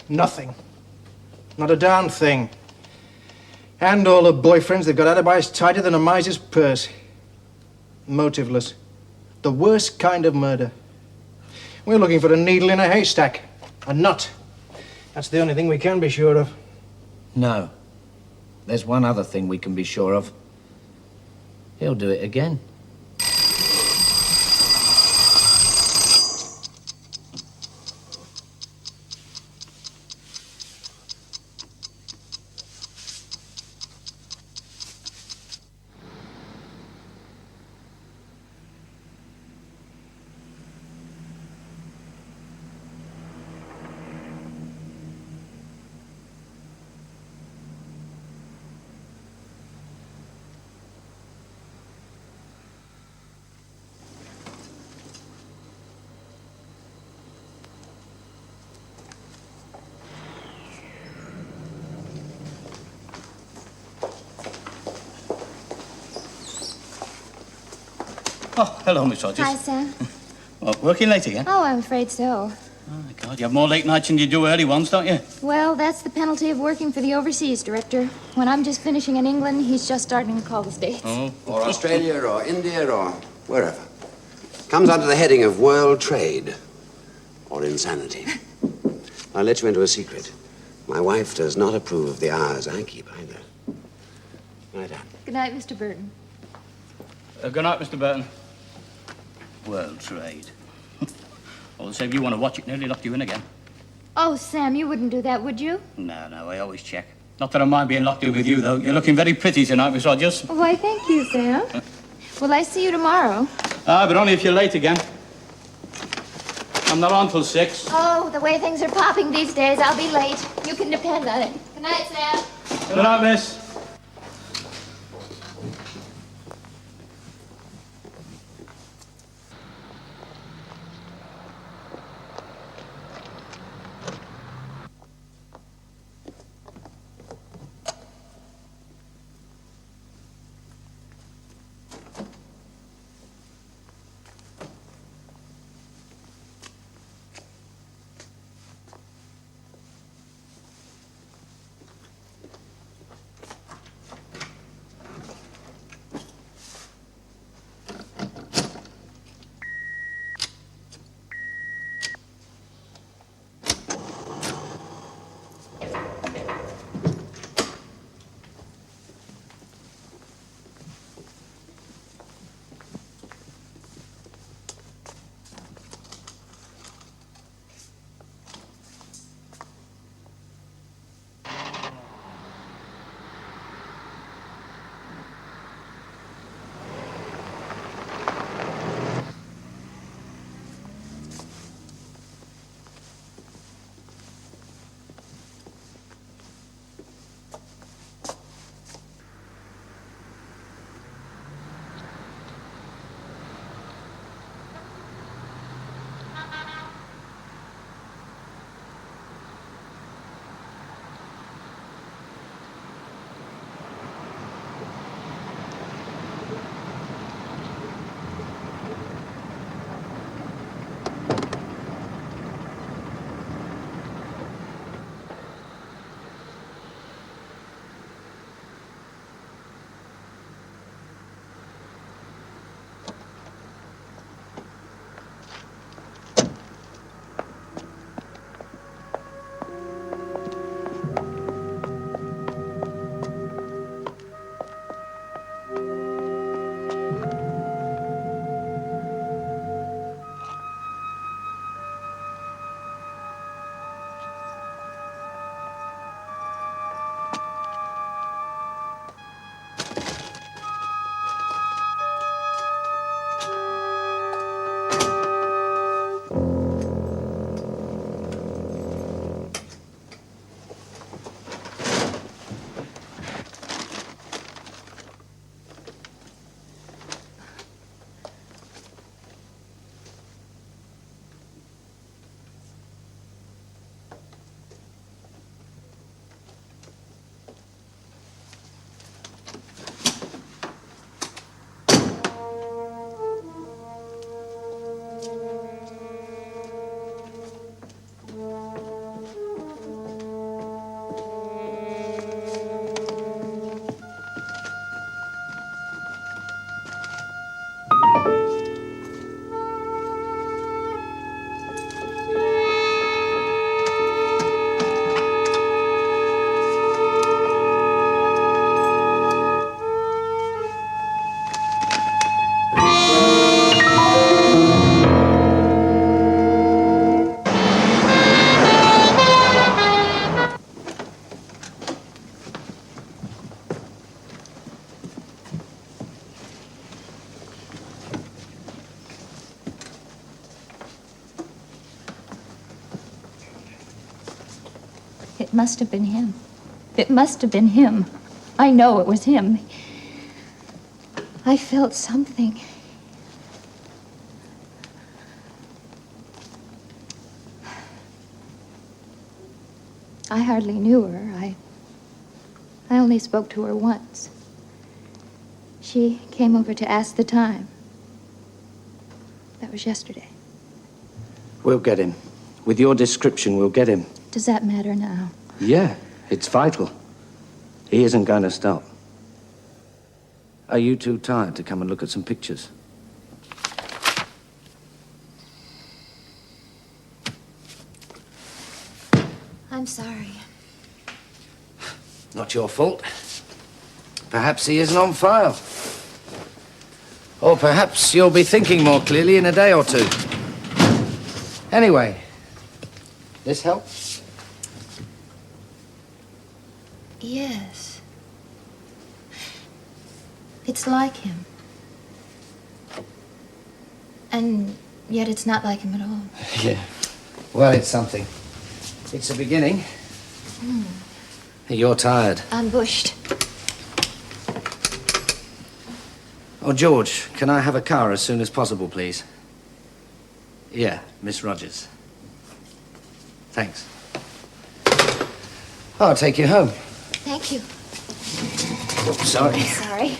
Nothing. Not a darn thing. And all her boyfriends, they've got alibis tighter than a miser's purse. Motiveless. The worst kind of murder. We're looking for a needle in a haystack. A nut. That's the only thing we can be sure of. No. There's one other thing we can be sure of. He'll do it again. Oh, hello, Miss Rogers. Hi, Sam. What, working late again? Oh, I'm afraid so. Oh, God, you have more late nights than you do early ones, don't you? Well, that's the penalty of working for the overseas director. When I'm just finishing in England, he's just starting to call the States. Oh. Or Australia, or India, or wherever. Comes under the heading of world trade. Or insanity. I'll let you into a secret. My wife does not approve of the hours I keep either. Night out. Good night, Mr. Burton. Good night, Mr. Burton. World trade. Well, say if you want to watch it, nearly locked you in again. Oh, Sam, you wouldn't do that, would you? No, I always check. Not that I mind being locked in with you, though. You're looking very pretty tonight, Miss Rogers. Why, thank you, Sam. Will I see you tomorrow? Ah, but only if you're late again. I'm not on till 6. Oh, the way things are popping these days, I'll be late. You can depend on it. Good night, Sam. Good night, miss. It must have been him. It must have been him. I know it was him. I felt something. I hardly knew her. I only spoke to her once. She came over to ask the time. That was yesterday. We'll get him. With your description, we'll get him. Does that matter now? Yeah, it's vital. He isn't going to stop. Are you too tired to come and look at some pictures? I'm sorry. Not your fault. Perhaps he isn't on file. Or perhaps you'll be thinking more clearly in a day or two. Anyway, this helps? Yes. It's like him. And yet it's not like him at all. Yeah. Well, it's something. It's a beginning. You're tired. I'm bushed. Oh, George, can I have a car as soon as possible, please? Yeah, Miss Rogers. Thanks. I'll take you home. Thank you. Oh, sorry. Sorry.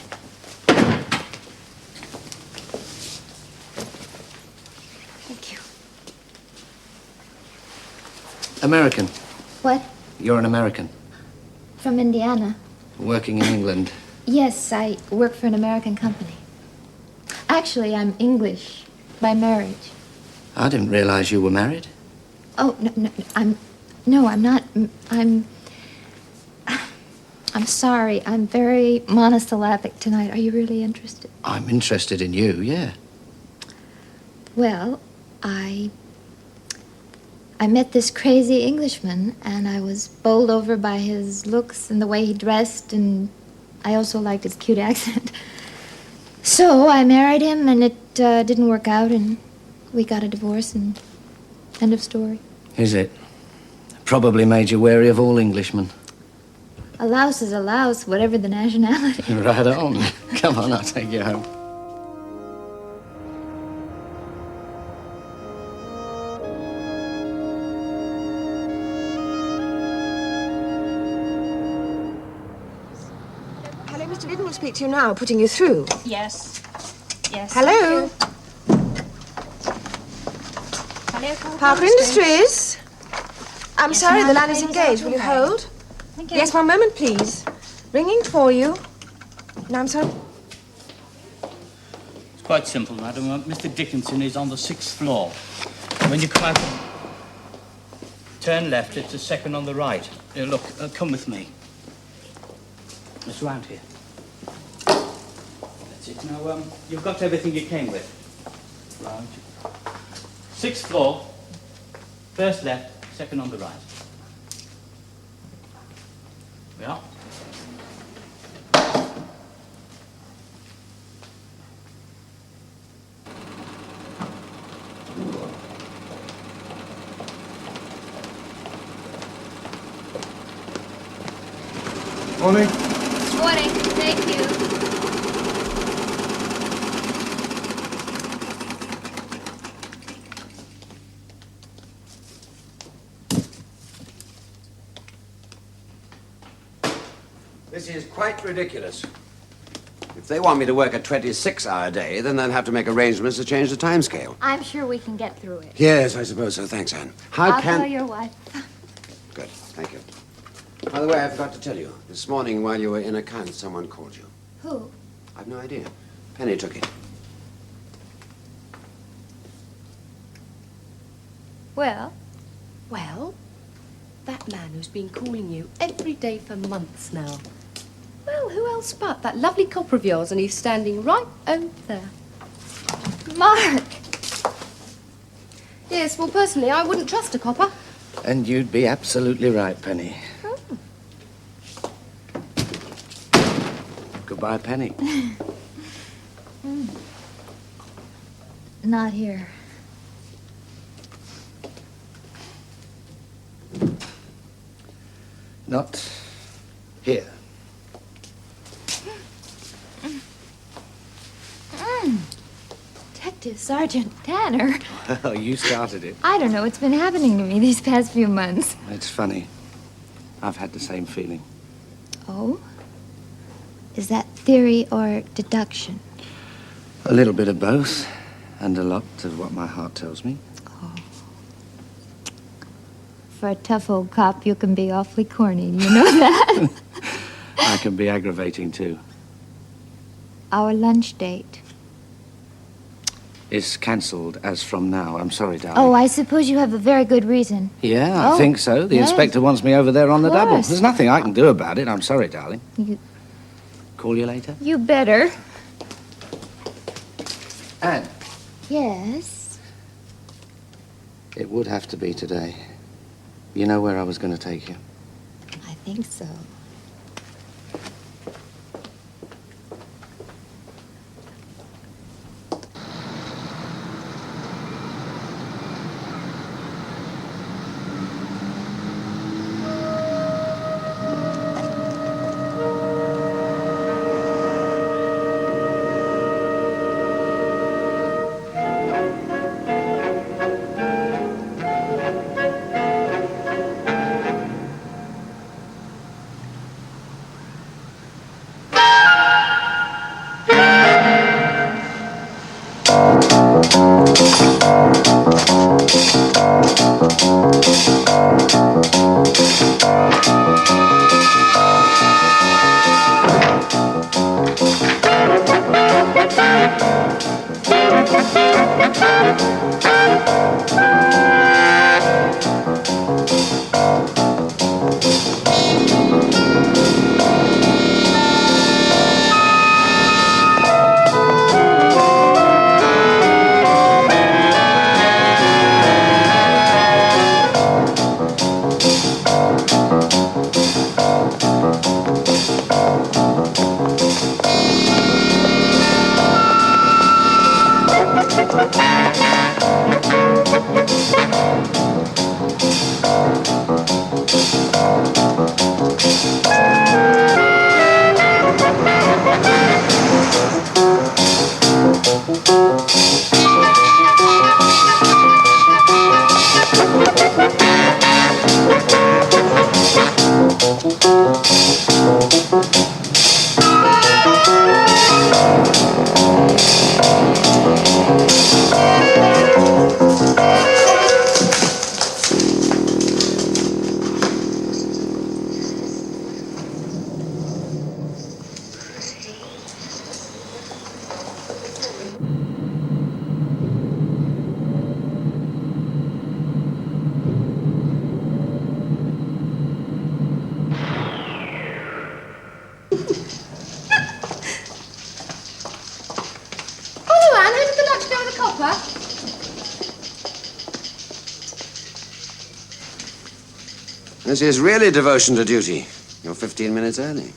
Thank you. American. What? You're an American. From Indiana. Working in England. Yes, I work for an American company. Actually, I'm English by marriage. I didn't realize you were married. Oh, no, I'm not. I'm sorry. I'm very monosyllabic tonight. Are you really interested? I'm interested in you, yeah. Well, I met this crazy Englishman, and I was bowled over by his looks and the way he dressed, and I also liked his cute accent. So I married him, and it didn't work out, and we got a divorce, and end of story. Is it? Probably made you wary of all Englishmen. A louse is a louse, whatever the nationality. Right on. Come on, I'll take you home. Hello, Mr. Liddon will speak to you now, putting you through. Yes. Yes. Hello? Hello, Parker Industries? I'm Yes, sorry, ma'am. the line is Ladies engaged. out Will you okay. hold? Thank you. Yes, 1 moment, please. Ringing for you. No, I'm sorry. It's quite simple, madam. Mr. Dickinson is on the 6th floor. When you come out, turn left. It's the second on the right. Look, come with me. It's round here. That's it. Now, you've got everything you came with. Right. 6th floor, first left, second on the right. Yeah. Morning. Morning. Thank you. This is quite ridiculous. If they want me to work a 26-hour day, then they'll have to make arrangements to change the time scale. I'm sure we can get through it. Yes, I suppose so. Thanks, Anne. I'll tell your wife. Good, thank you. By the way, I forgot to tell you. This morning, while you were in accounts, someone called you. Who? I've no idea. Penny took it. Well, Well, that man who's been calling you every day for months now. Well, who else but that lovely copper of yours, and he's standing right over there. Mark. Yes, well, personally, I wouldn't trust a copper. And you'd be absolutely right, Penny. Oh. Goodbye, Penny. Not here. Not here. Detective Sergeant Tanner. Well, you started it. I don't know what's been happening to me these past few months. It's funny. I've had the same feeling. Oh? Is that theory or deduction? A little bit of both, and a lot of what my heart tells me. Oh. For a tough old cop, you can be awfully corny. You know that? I can be aggravating, too. Our lunch date. Is cancelled as from now. I'm sorry, darling. Oh, I suppose you have a very good reason. Yeah, I Oh, think so. The yes. inspector wants me over there on the Of double. course. There's nothing I can do about it. I'm sorry, darling. You Call you later? better. Anne. Yes? It would have to be today. You know where I was going to take you? I think so. This is really devotion to duty. You're 15 minutes early.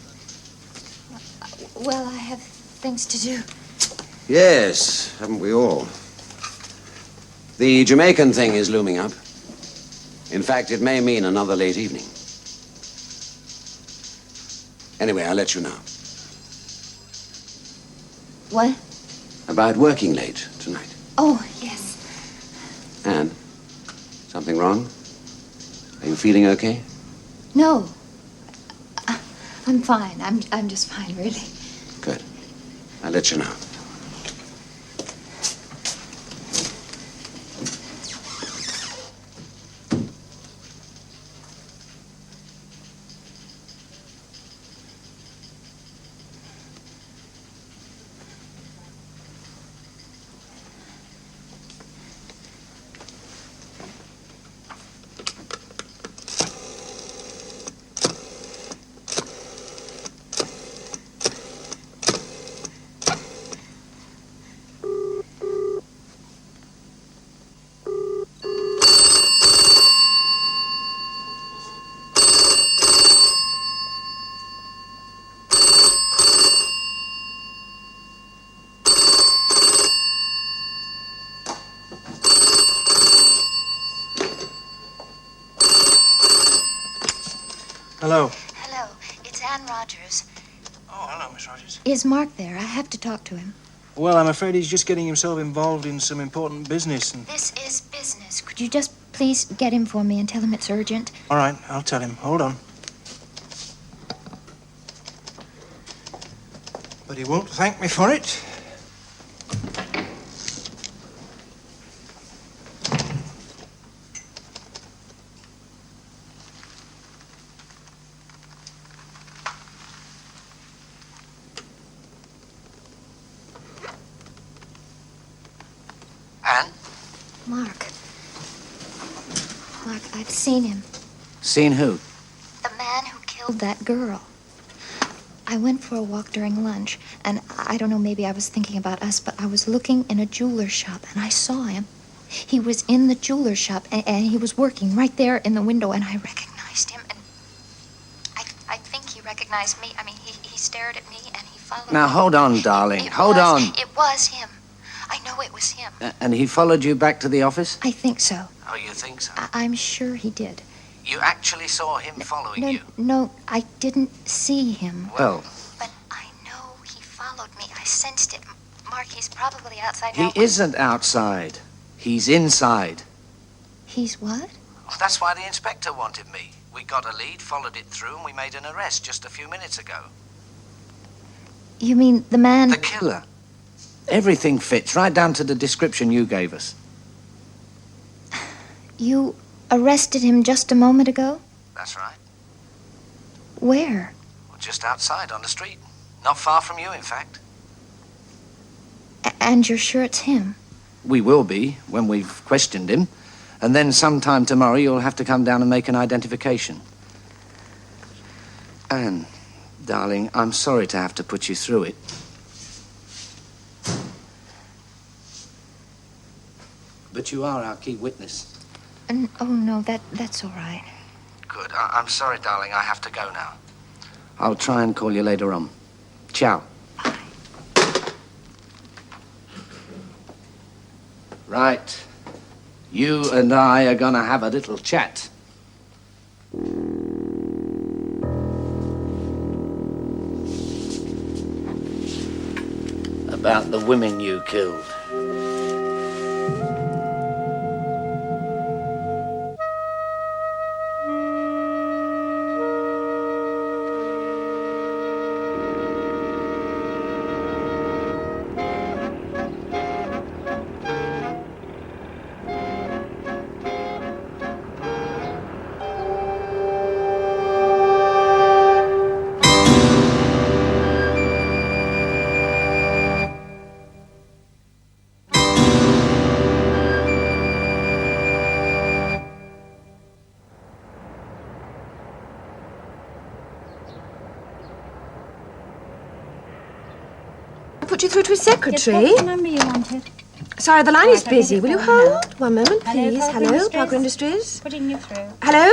Well, I have things to do. Yes, haven't we all? The Jamaican thing is looming up. In fact, it may mean another late evening. Anyway, I'll let you know. What? About working late tonight. Oh, yes. Anne, something wrong? Are you feeling okay? No. I'm fine. I'm just fine, really. Good. I'll let you know. Hello. Hello, it's Anne Rogers. Oh, hello, Miss Rogers. Is Mark there? I have to talk to him. Well, I'm afraid he's just getting himself involved in some important business. And... This is business. Could you just please get him for me and tell him it's urgent? All right, I'll tell him. Hold on. But he won't thank me for it. Anne? Mark, I've seen him. Seen who? The man who killed that girl. I went for a walk during lunch, and I don't know, maybe I was thinking about us, but I was looking in a jeweler's shop, and I saw him. He was in the jeweler's shop, and he was working right there in the window, and I recognized him, and I think he recognized me. I mean, he stared at me, and he followed Now, me. hold on, darling. Hold on. It was him. I know it was him. And he followed you back to the office? I think so. Oh, you think so? I'm sure he did. You actually saw him following you? No, I didn't see him. Well... But I know he followed me. I sensed it. Mark, he's probably outside He now. isn't outside. He's inside. He's what? Well, that's why the inspector wanted me. We got a lead, followed it through, and we made an arrest just a few minutes ago. You mean the man... The killer. Everything fits, right down to the description you gave us. You arrested him just a moment ago? That's right. Where? Well, just outside on the street. Not far from you, in fact. And you're sure it's him? We will be, when we've questioned him. And then sometime tomorrow you'll have to come down and make an identification. Anne, darling, I'm sorry to have to put you through it. But you are our key witness. Oh, no, that's all right. Good. I'm sorry, darling. I have to go now. I'll try and call you later on. Ciao. Bye. Right. You and I are gonna have a little chat. About the women you killed. Put you through to his secretary. Yes, what number you wanted? Sorry, the line is Right, I'll busy. give Will you you the phone hold? One moment, Hello, please. Parker Hello, Industries. Parker Industries. Putting you through. Hello?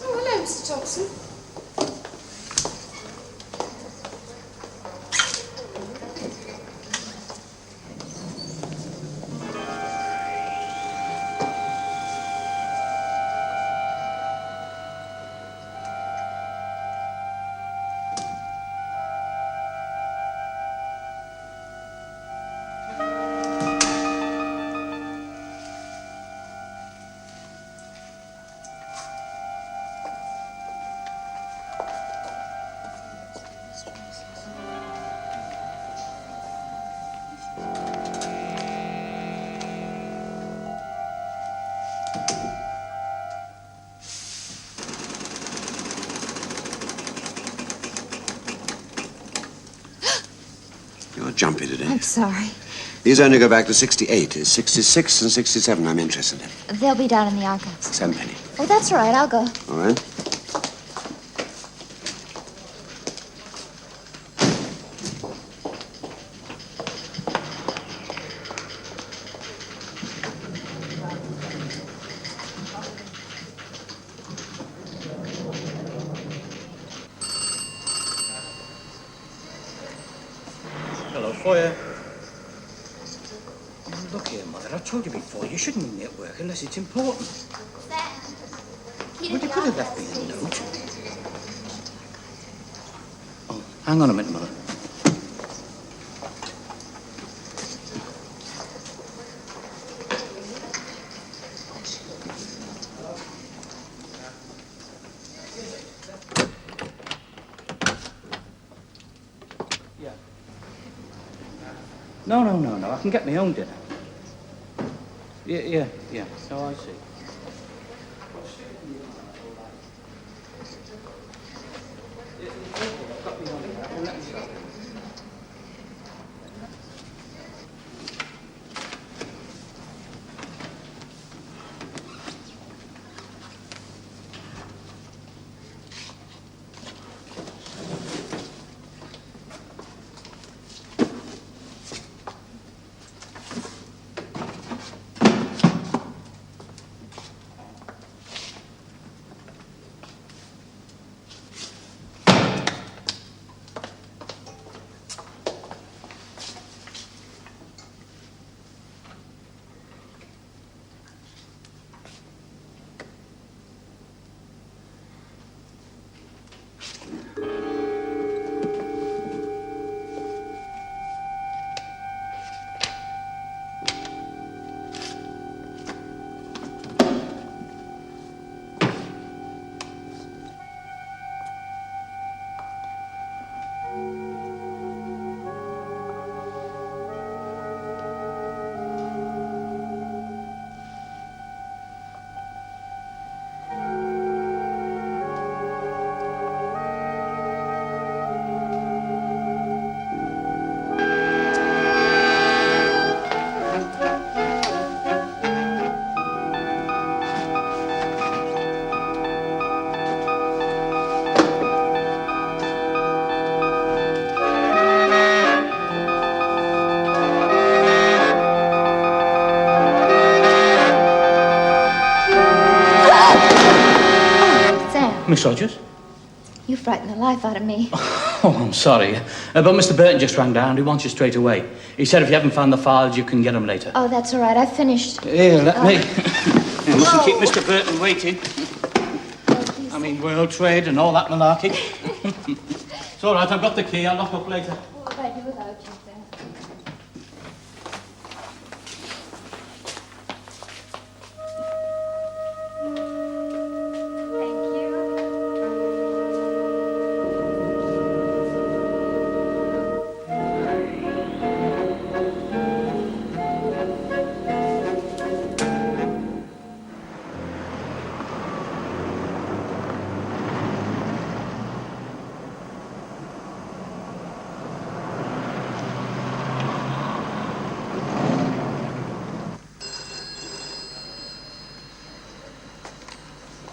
Oh, hello, Mr. Thompson. You're jumpy today. I'm sorry. These only go back to 68. It's 66 and 67 I'm interested in. They'll be down in the archives. 7 penny. Oh, that's all right. I'll go. All right. Hello, foyer. Look here, Mother, I've told you before, you shouldn't leave me at work unless it's important. Well, you could have left me a note. Oh, hang on a minute, Mother. No. I can get my own dinner. Yeah. So I see. Miss Rogers? You frightened the life out of me. Oh, I'm sorry. But Mr. Burton just rang down. He wants you straight away. He said if you haven't found the files, you can get them later. Oh, that's all right. I finished. Here, let me. You mustn't keep Mr. Burton waiting. I mean, world trade and all that malarkey. It's all right. I've got the key. I'll lock up later. What would I do without you, Sam?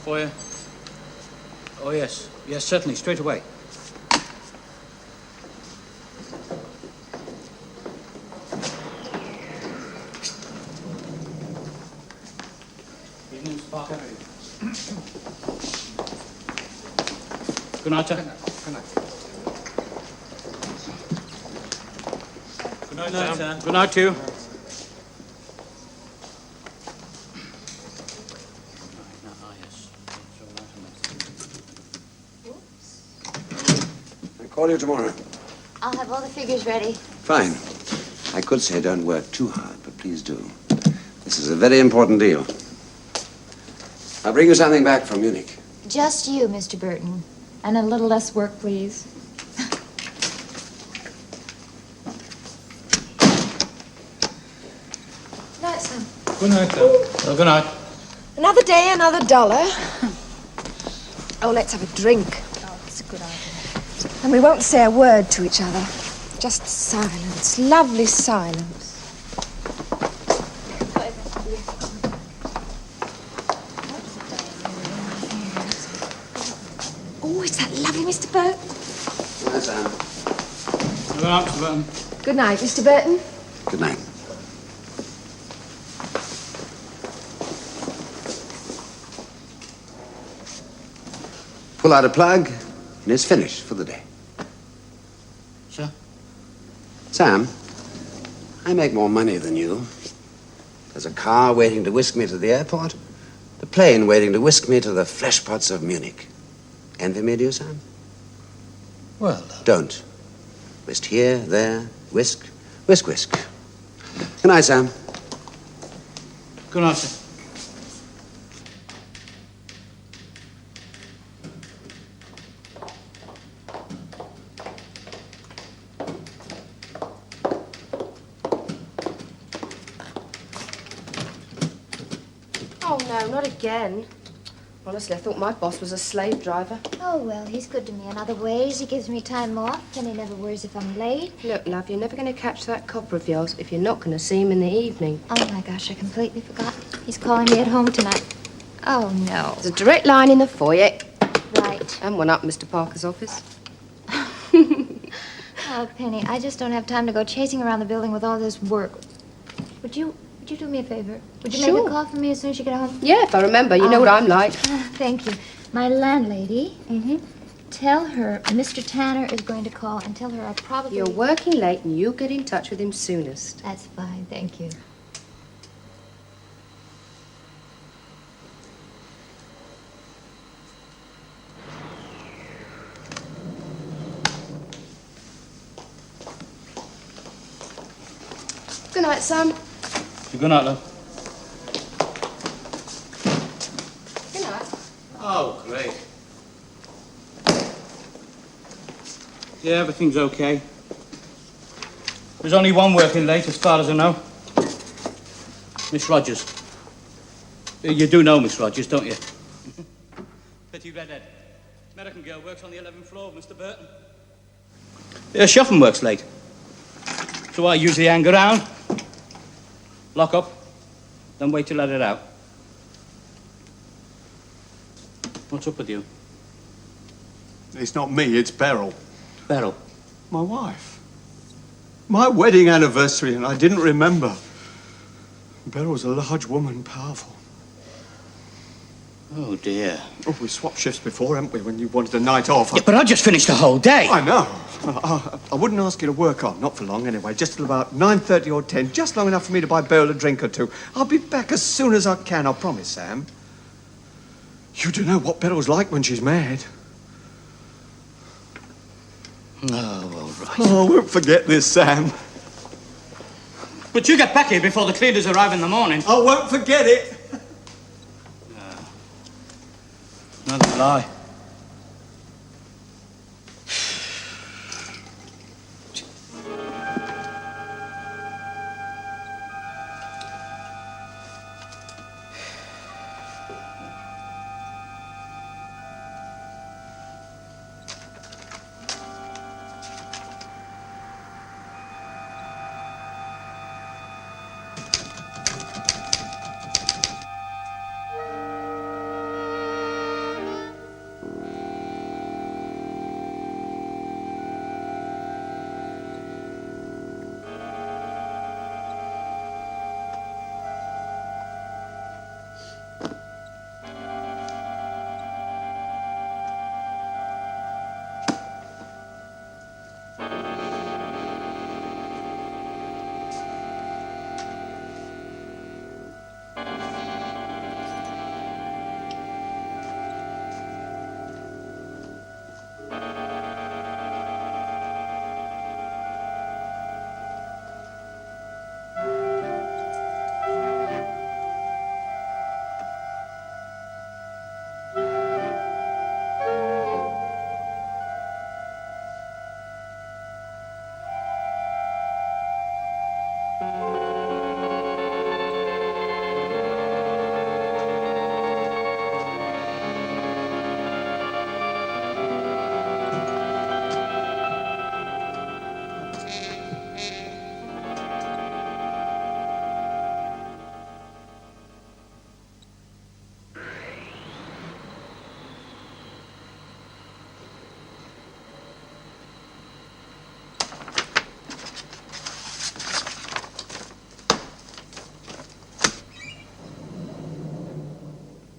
For you? Oh, yes. Yes, certainly. Straight away. Evening, Sparker. Good night, sir. Good night. Good night, Sam. Good night to you. Call you tomorrow. I'll have all the figures ready. Fine. I could say don't work too hard, but please do. This is a very important deal. I'll bring you something back from Munich. Just you, Mr. Burton. And a little less work, please. Night, Sam. Good night, sir. Well, good night. Another day, another dollar. Oh, let's have a drink. Oh, that's a good idea. And we won't say a word to each other. Just silence. Lovely silence. Oh, is that lovely, Mr. Burton? Good night, Sam. Good night, Mr. Burton. Good night, Mr. Burton. Good night. Pull out a plug, and it's finished for the day. Sure. Sam, I make more money than you. There's a car waiting to whisk me to the airport, the plane waiting to whisk me to the flesh pots of Munich. Envy me, do you, Sam? Well, Don't. Whisk here, there, whisk, whisk, whisk. Good night, Sam. good night, sir. Oh, no, not again. Honestly, I thought my boss was a slave driver. Oh, well, he's good to me in other ways. He gives me time off, and he never worries if I'm late. Look, love, you're never going to catch that copper of yours if you're not going to see him in the evening. Oh, my gosh, I completely forgot. He's calling me at home tonight. Oh, no. There's a direct line in the foyer. Right. And one up Mr. Parker's office. Oh, Penny, I just don't have time to go chasing around the building with all this work. Would you do me a favor? Would you make Sure. a call for me as soon as you get home? Yeah, if I remember. You know what I'm like. Thank you. My landlady, tell her Mr. Tanner is going to call and tell her I'll probably... You're working late and you'll get in touch with him soonest. That's fine, thank you. Good night, Sam. Good night, love. Good night. Oh, great. Yeah, everything's okay. There's only one working late, as far as I know. Miss Rogers. You do know Miss Rogers, don't you? Pretty redhead. American girl works on the 11th floor, Mr. Burton. She often works late. So I usually hang around, lock up, then wait to let it out. What's up with you? It's not me, it's Beryl. Beryl. My wife. My wedding anniversary, and I didn't remember. Beryl's a large woman, powerful. Oh, dear. Oh, we swapped shifts before, haven't we, when you wanted a night off? Yeah, but I just finished the whole day. I know. I wouldn't ask you to work on, not for long anyway, just till about 9:30 or 10, just long enough for me to buy Beryl a drink or two. I'll be back as soon as I can, I promise, Sam. You don't know what Beryl's like when she's mad. Oh, all right. Oh, I won't forget this, Sam. But you get back here before the cleaners arrive in the morning. I won't forget it. Another lie.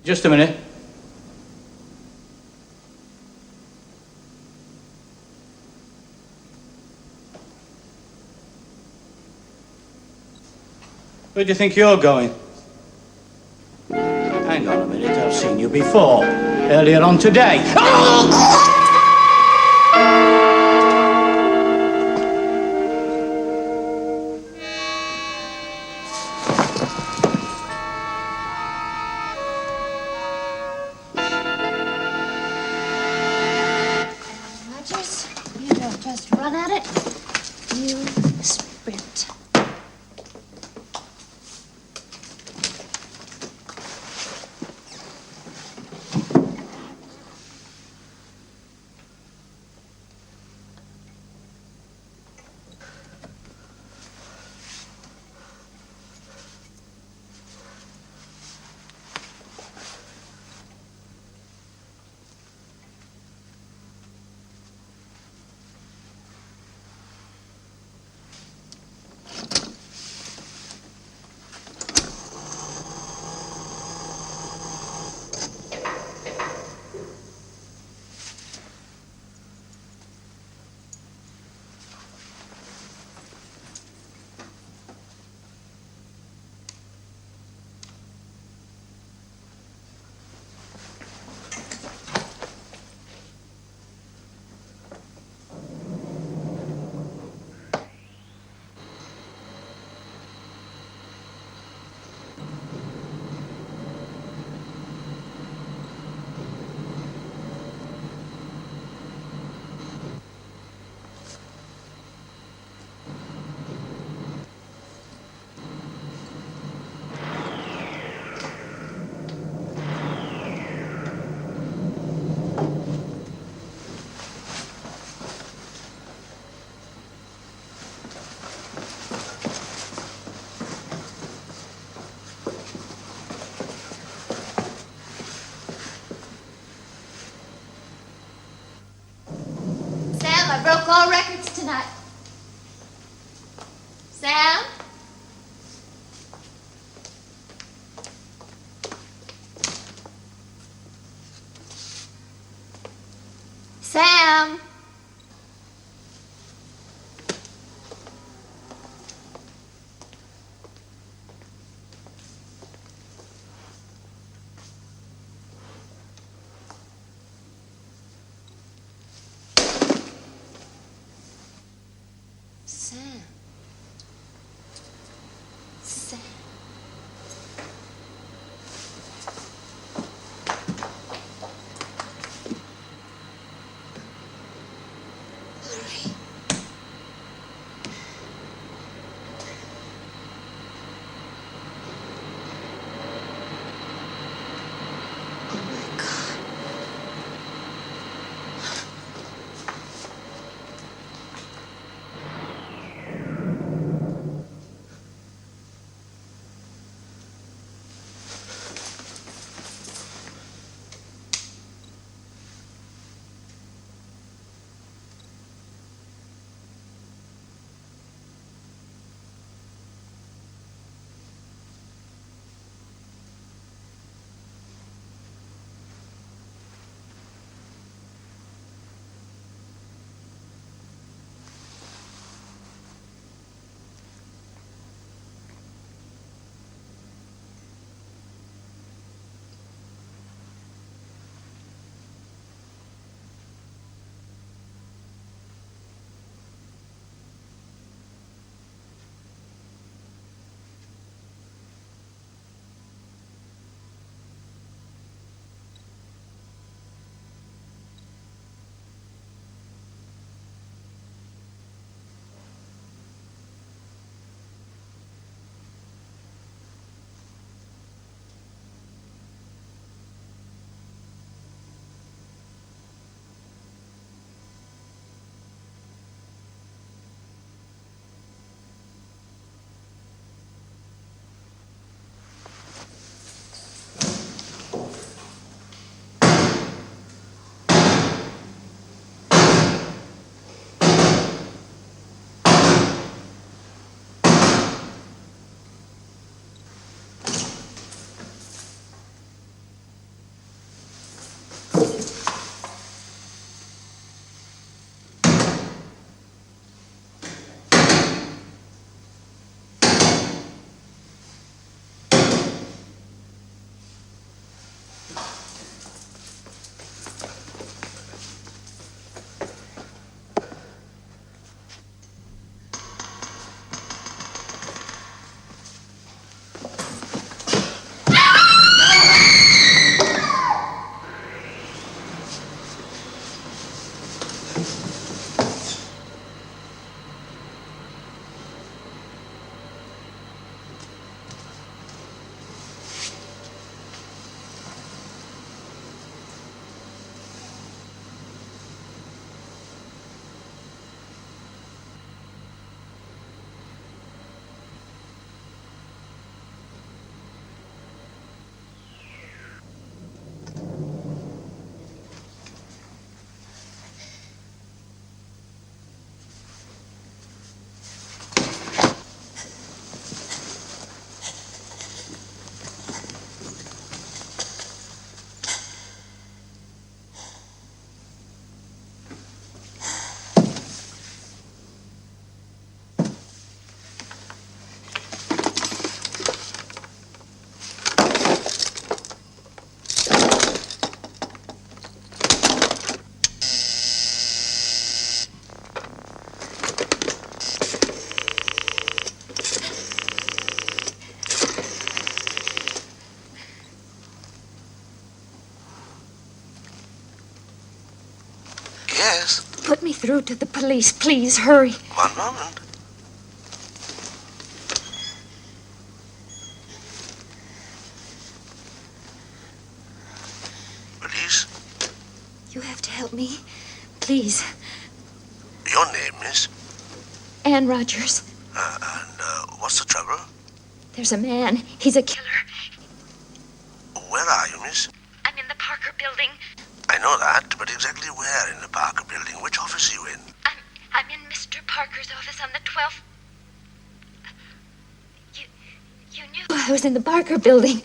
Just a minute. Where do you think you're going? Hang on a minute, I've seen you before. Earlier on today. Rogers, you don't just run at it. You sprint. I broke all records tonight. Sam? Sam? Sam. Sam. Put me through to the police, please. Hurry. One moment. Police? You have to help me. Please. Your name, miss? Anne Rogers. What's the trouble? There's a man. He's a killer. Where are you, miss? I'm in the Parker building. I know that, but exactly where in the Parker building? Which office are you in? I'm in Mr. Parker's office on the 12th. You knew I was in the Parker building.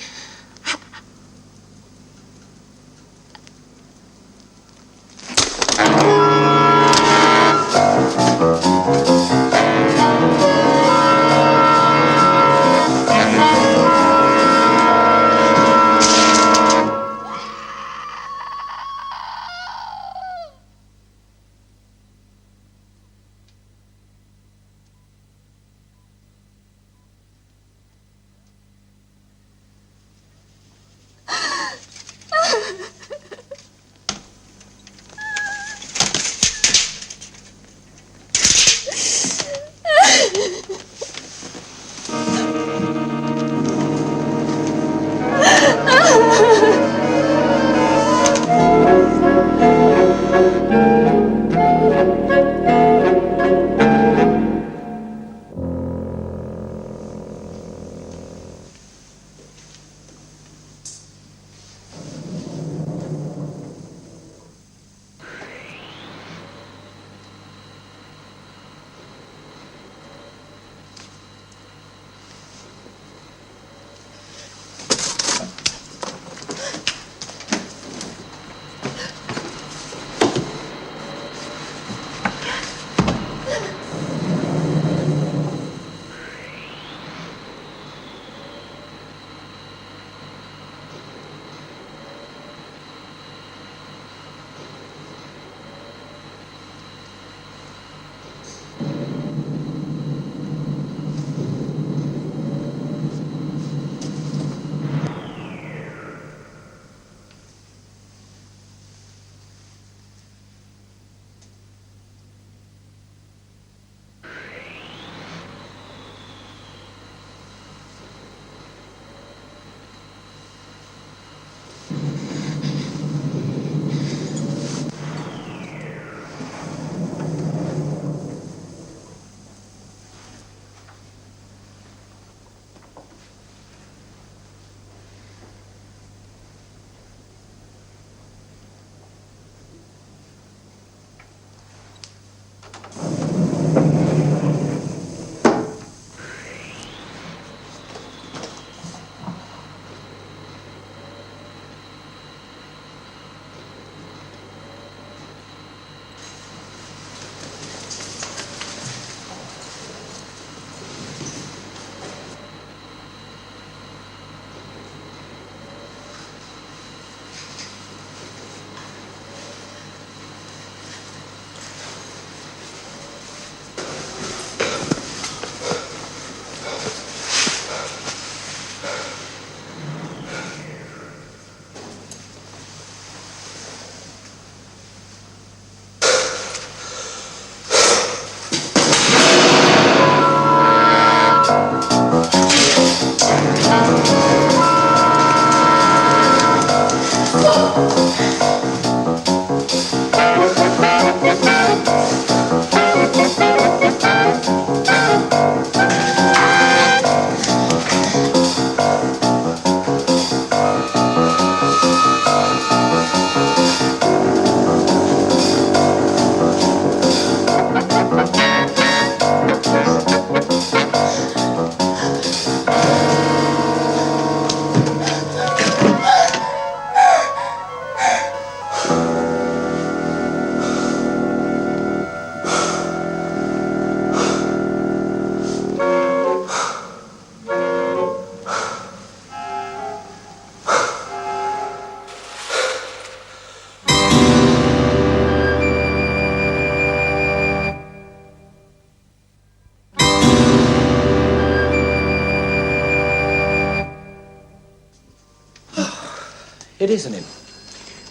It isn't him.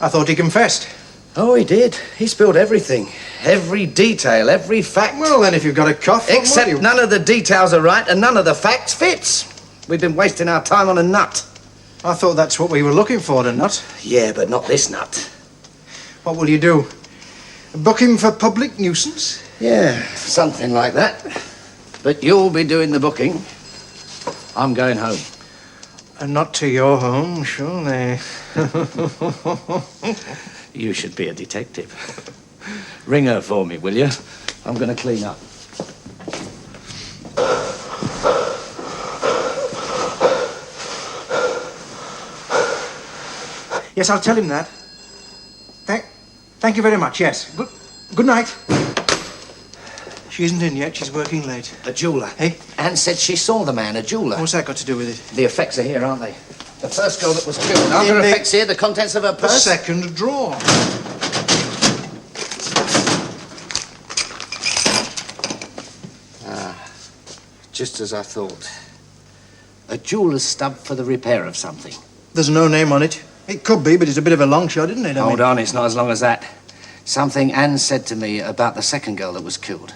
I thought he confessed. Oh, he did. He spilled everything. Every detail, every fact. Well, then, if you've got a cough... Except none of the details are right and none of the facts fits. We've been wasting our time on a nut. I thought that's what we were looking for, a nut. Yeah, but not this nut. What will you do? Book him for public nuisance? Yeah, something like that. But you'll be doing the booking. I'm going home. And not to your home, surely. You should be a detective. Ring her for me, will you? I'm going to clean up. Yes, I'll tell him that. Thank you very much, yes. Good night. She isn't in yet. She's working late. A jeweller. Hey? Anne said she saw the man, a jeweller. What's that got to do with it? The effects are here, aren't they? The first girl that was killed. Aren't there effects here? The contents of her The purse? second drawer. Just as I thought. A jeweller's stub for the repair of something. There's no name on it. It could be, but it's a bit of a long shot, isn't it? Hold on, it's not as long as that. Something Anne said to me about the second girl that was killed.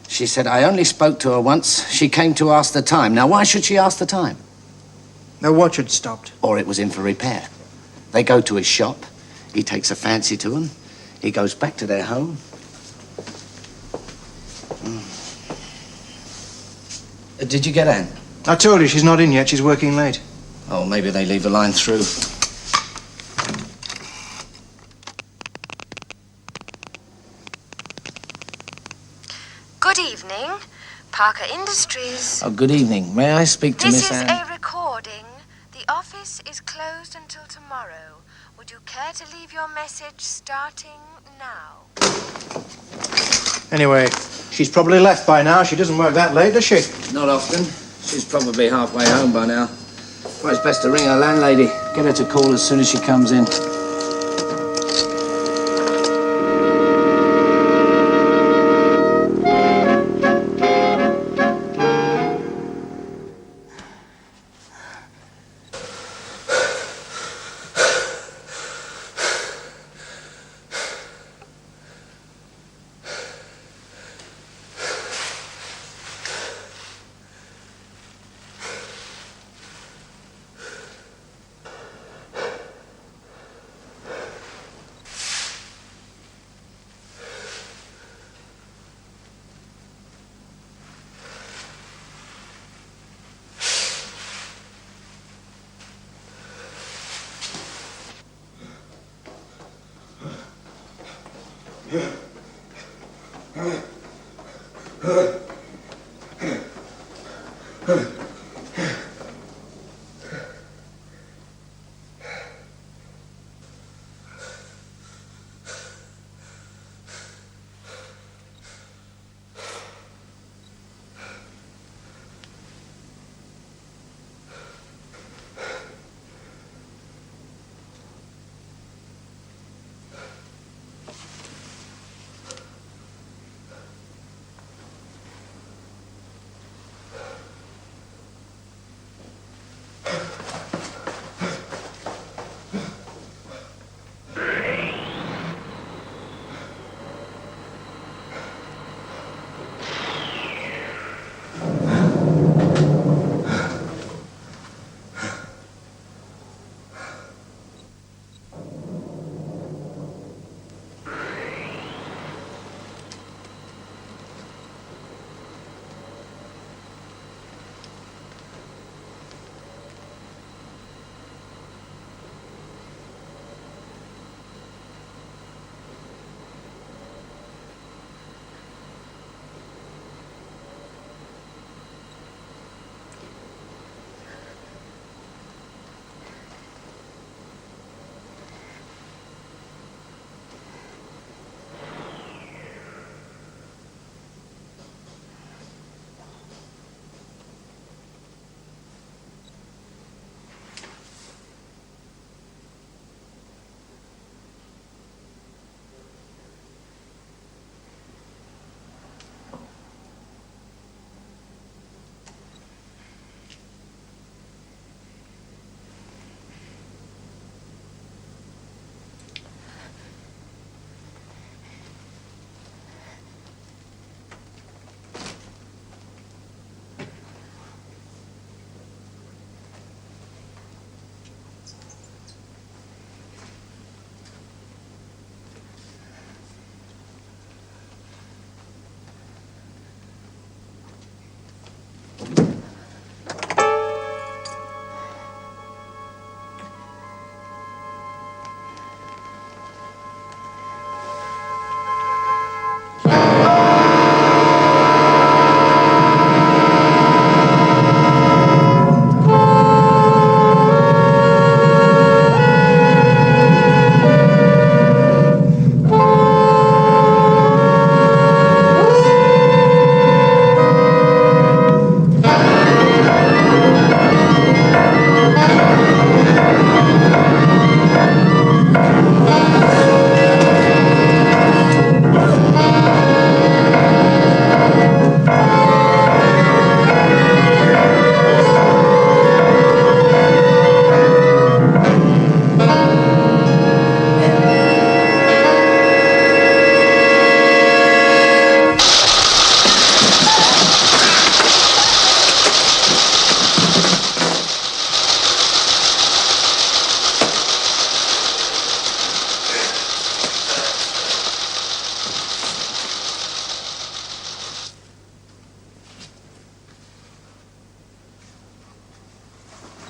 She said, I only spoke to her once. She came to ask the time. Now, why should she ask the time? The watch had stopped. Or it was in for repair. They go to his shop. He takes a fancy to them. He goes back to their home. Did you get Anne? I told you she's not in yet. She's working late. Oh, maybe they leave the line through. Good evening. Parker Industries. Oh, good evening. May I speak to Miss Anne? This is a recording. The office is closed until tomorrow. Would you care to leave your message starting now? Anyway, she's probably left by now. She doesn't work that late, does she? Not often. She's probably halfway home by now. Well, it's best to ring her landlady. Get her to call as soon as she comes in.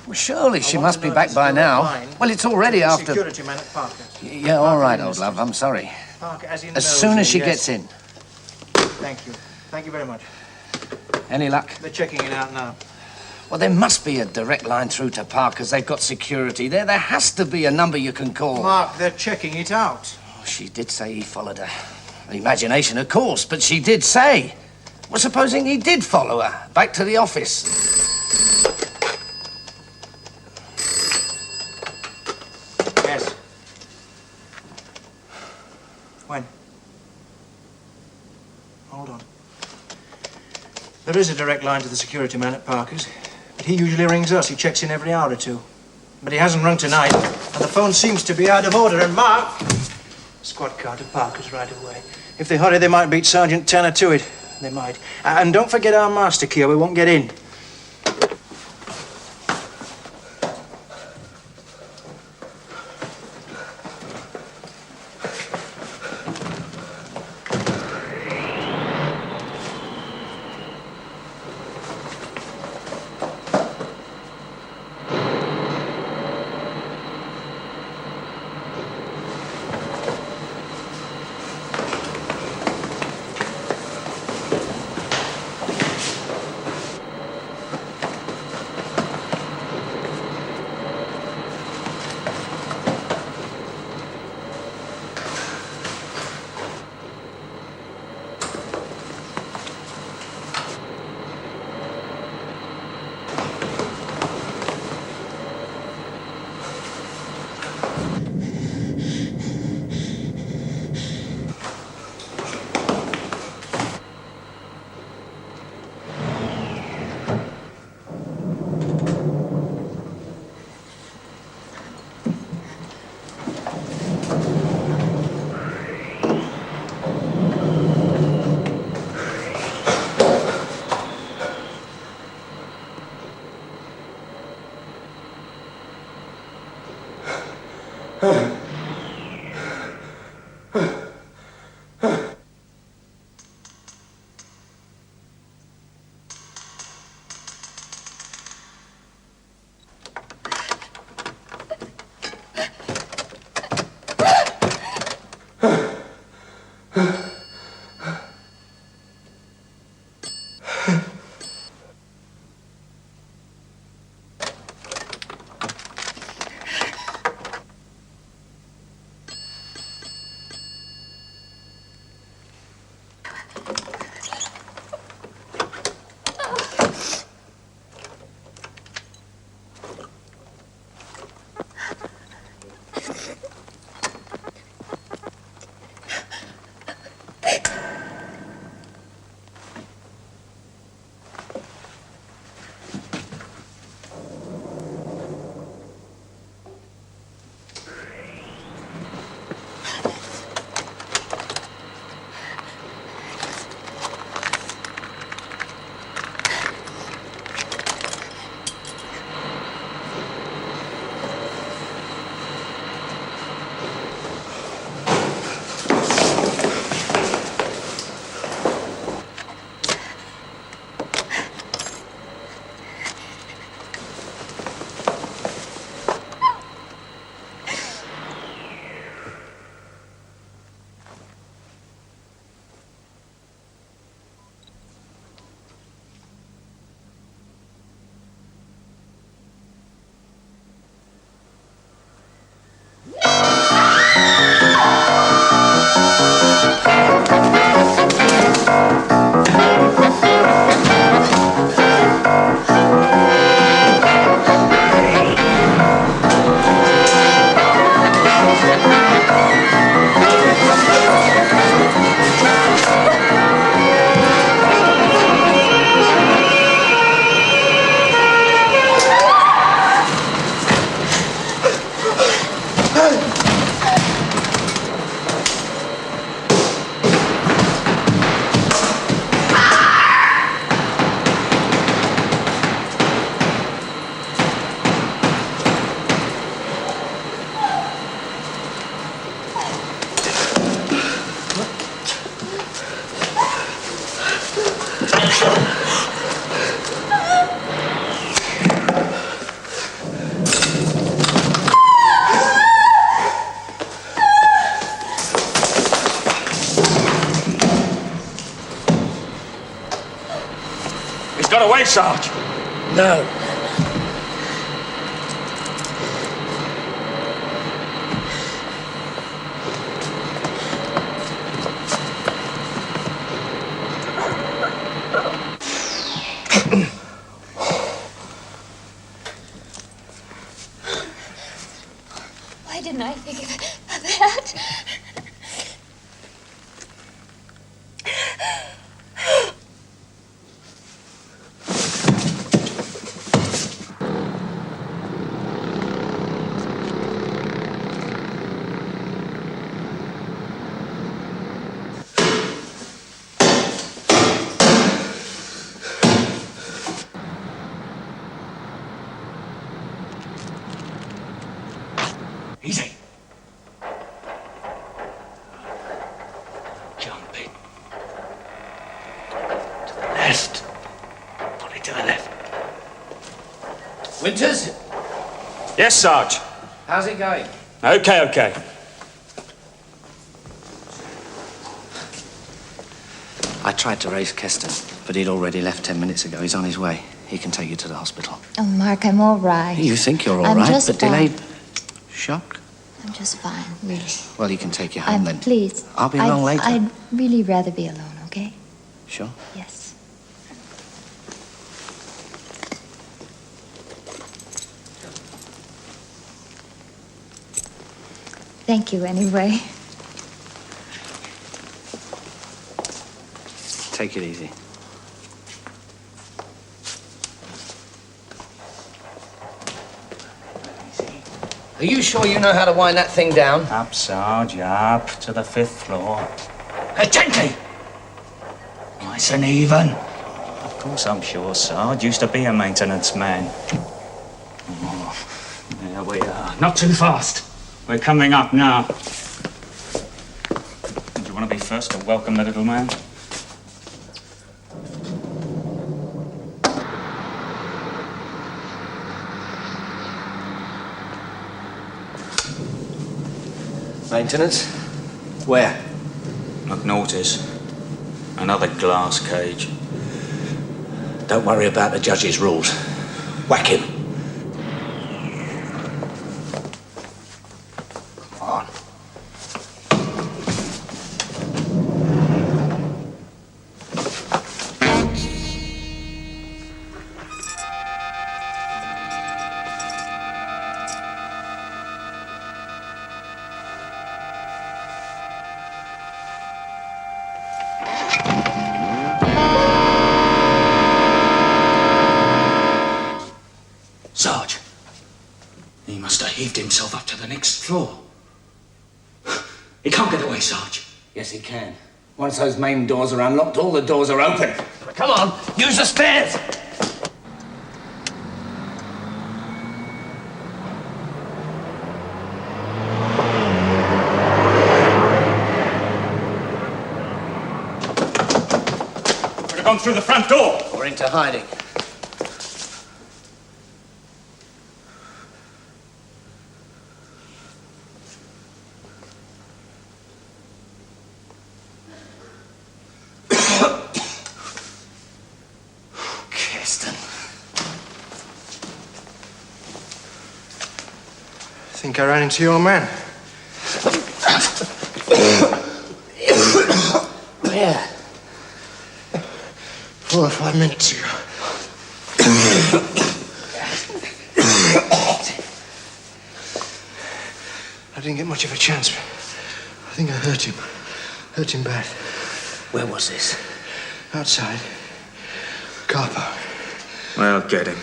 Well, surely she must be back by now. Well, it's already after... Security man at Parker's. Yeah, all right, old love, I'm sorry. Parker, As soon as she gets in. Thank you. Thank you very much. Any luck? They're checking it out now. Well, there must be a direct line through to Parker's. They've got security there. There has to be a number you can call. Mark, they're checking it out. Oh, she did say he followed her. Imagination, of course, but she did say. Well, supposing he did follow her back to the office. Yes. When? Hold on. There is a direct line to the security man at Parker's. But he usually rings us. He checks in every hour or two. But he hasn't rung tonight. And the phone seems to be out of order. And Mark... Squad car to Parker's right away. If they hurry, they might beat Sergeant Tanner to it. They might. And don't forget our master key or we won't get in. Sarge? No. Why didn't I think of that? Easy. Jump in. To the left. Pull it to the left. Winters? Yes, Sarge. How's it going? Okay. I tried to raise Keston, but he'd already left 10 minutes ago. He's on his way. He can take you to the hospital. Oh, Mark, I'm all right. You think you're all I'm right, just but fine. delayed shock? I'm just fine, really. Well, he can take you home then. Please. I'll be along later. I'd really rather be alone, okay? Sure. Yes. Thank you, anyway. Take it easy. Are you sure you know how to wind that thing down? Up, Sarge, up to the 5th floor. Gently! Nice and even. Of course I'm sure, Sarge. Used to be a maintenance man. Oh, there we are. Not too fast. We're coming up now. Do you want to be first to welcome the little man? Maintenance? Where? McNaughty's. Another glass cage. Don't worry about the judge's rules. Whack him. Come on. Sarge. He must have heaved himself up to the next floor. He can't get away, Sarge. Yes, he can. Once those main doors are unlocked, all the doors are open. Come on, use the stairs! Could have gone through the front door. Or into hiding. I think I ran into your man. Where? 4 or 5 minutes ago. I didn't get much of a chance, but I think I hurt him. Hurt him bad. Where was this? Outside. Car park. Well, get him.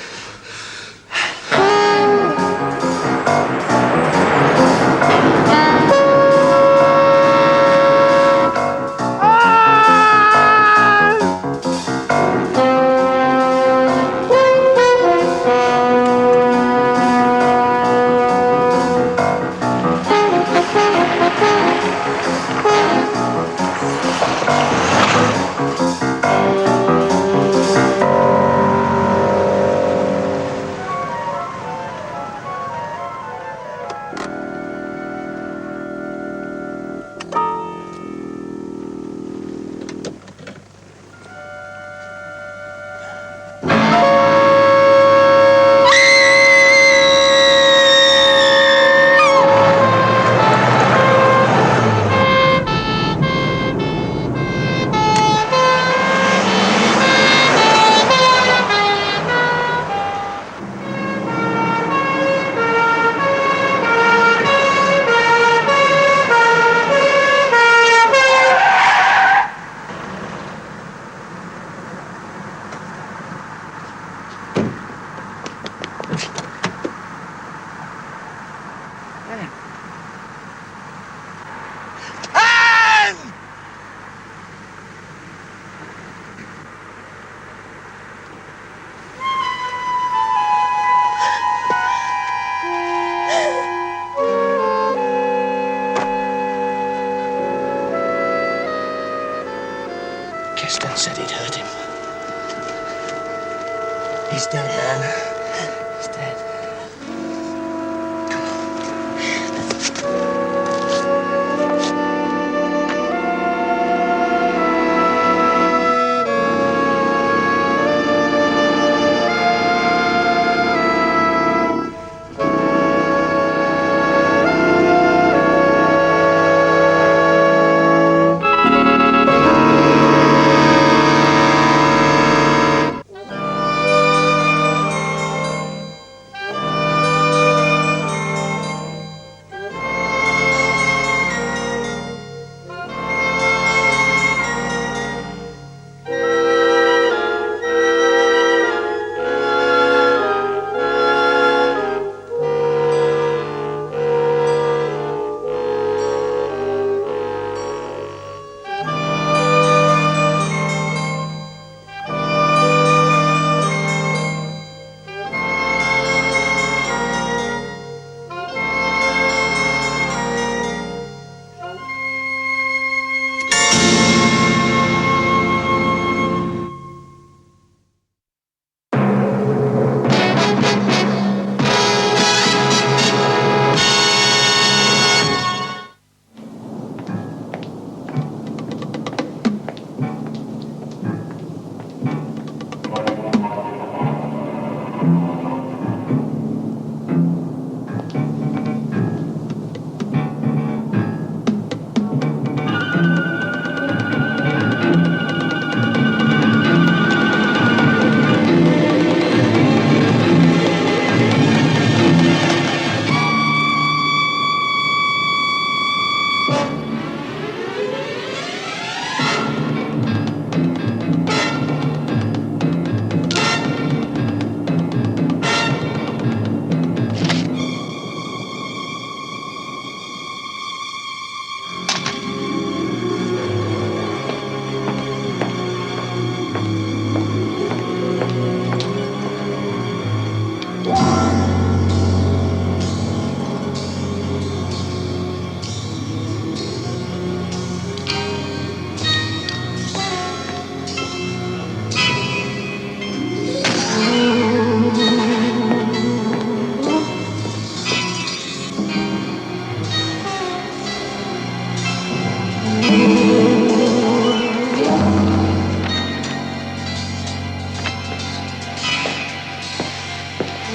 said he'd hurt him. He's dead, Anne. He's dead.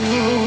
Oh.